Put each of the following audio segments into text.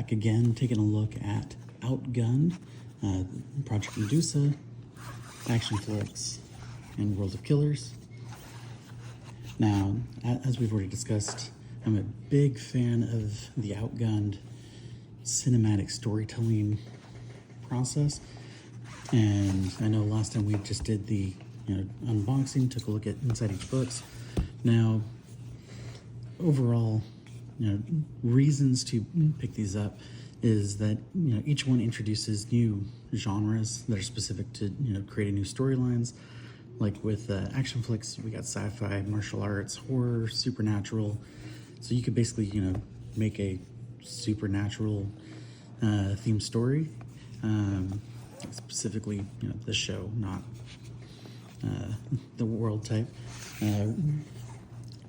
back again, taking a look at Outgunned, Project Medusa, Action Flicks, and World of Killers. Now, as we've already discussed, I'm a big fan of the Outgunned cinematic storytelling process. And I know last time we just did the unboxing, took a look at inside each books. Now, overall, reasons to pick these up is that each one introduces new genres that are specific to creating new storylines. Like with Action Flicks, we got sci-fi, martial arts, horror, supernatural. So you could basically make a supernatural themed story, specifically the show, not the world type.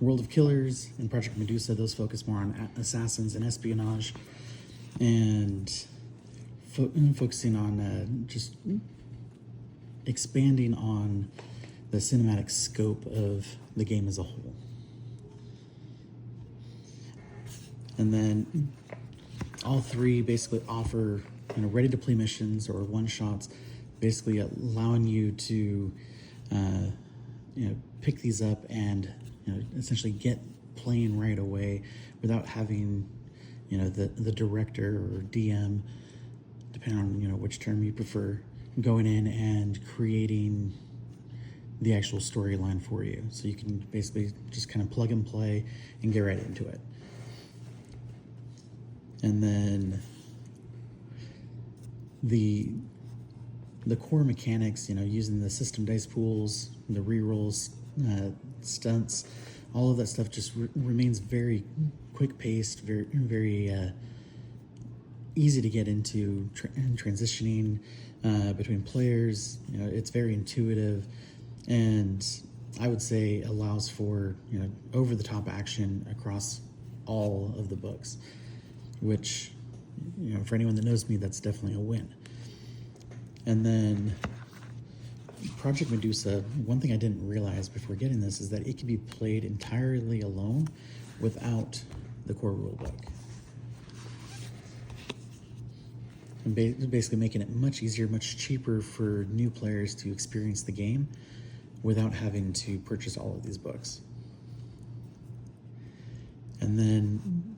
World of Killers and Project Medusa, those focus more on assassins and espionage, and focusing on just expanding on the cinematic scope of the game as a whole. And then all three basically offer ready-to-play missions or one-shots, basically allowing you to pick these up and essentially get playing right away without having the director or DM, depending on which term you prefer, going in and creating the actual storyline for you. So you can basically just kind of plug and play and get right into it. And then the core mechanics, using the system dice pools, the rerolls, stunts, all of that stuff just remains very quick-paced, very easy to get into, transitioning between players. It's very intuitive, and I would say allows for over-the-top action across all of the books, which for anyone that knows me, that's definitely a win. And then Project Medusa, one thing I didn't realize before getting this is that it can be played entirely alone without the core rulebook. And basically making it much easier, much cheaper for new players to experience the game without having to purchase all of these books. And then,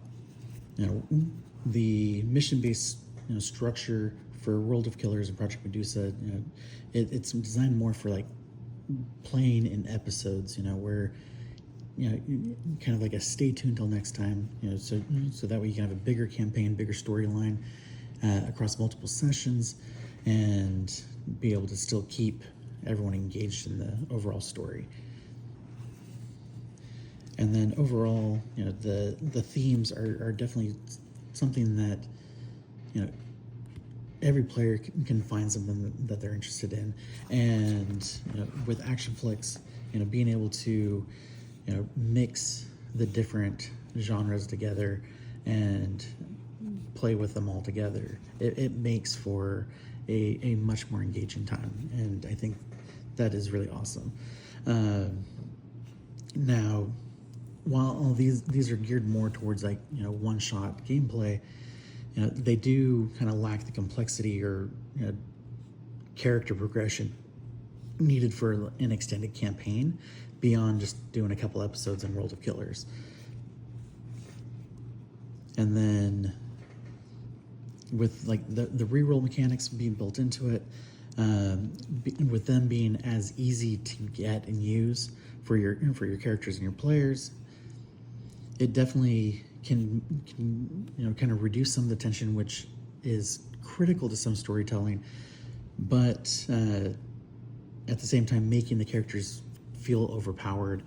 the mission-based structure for World of Killers and Project Medusa, it's designed more for like playing in episodes, where kind of like a stay tuned till next time, so that way you can have a bigger campaign, bigger storyline across multiple sessions, and be able to still keep everyone engaged in the overall story. And then overall, the themes are definitely something that every player can find something that they're interested in. And with Action Flicks, being able to mix the different genres together and play with them all together, it makes for a much more engaging time, and I think that is really awesome. Now, while all these are geared more towards like one-shot gameplay, they do kind of lack the complexity or character progression needed for an extended campaign beyond just doing a couple episodes in World of Killers. And then with like the reroll mechanics being built into it, with them being as easy to get and use for your characters and your players, it definitely can kind of reduce some of the tension, which is critical to some storytelling, but at the same time making the characters feel overpowered,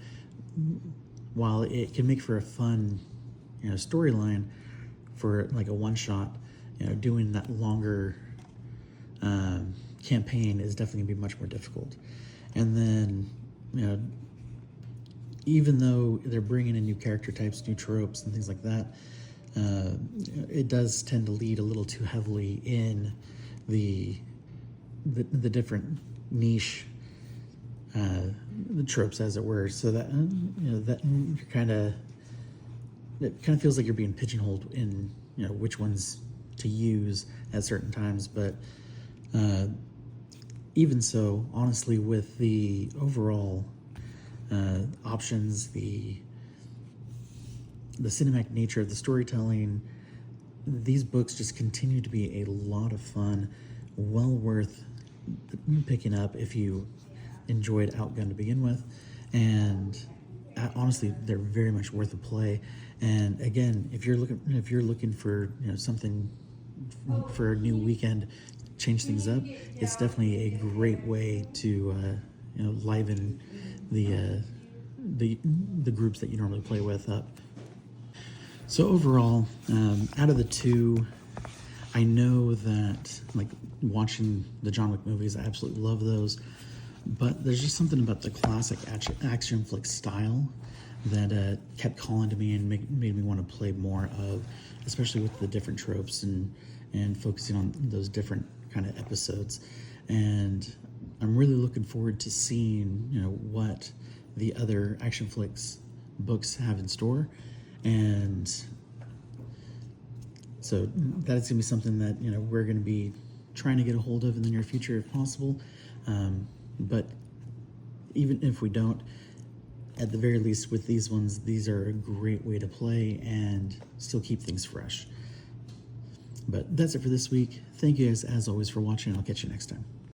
while it can make for a fun storyline for like a one-shot. Doing that longer campaign is definitely gonna be much more difficult. And then even though they're bringing in new character types, new tropes, and things like that, it does tend to lead a little too heavily in the different niche the tropes, as it were, so that that you're it kind of feels like you're being pigeonholed in which ones to use at certain times. But even so, honestly, with the overall options, the cinematic nature of the storytelling, these books just continue to be a lot of fun, well worth picking up if you enjoyed Outgunned to begin with. And honestly, they're very much worth a play. And again, if you're looking for something for a new weekend, change things up, it's definitely a great way to liven the groups that you normally play with up. So overall, out of the two, I know that like watching the John Wick movies, I absolutely love those. But there's just something about the classic action flick style that kept calling to me and made me want to play more of, especially with the different tropes and focusing on those different kind of episodes. And I'm really looking forward to seeing what the other action flicks books have in store. And so that's gonna be something that we're gonna be trying to get a hold of in the near future if possible. But even if we don't, at the very least with these ones, these are a great way to play and still keep things fresh. But that's it for this week. Thank you guys as always for watching. I'll catch you next time.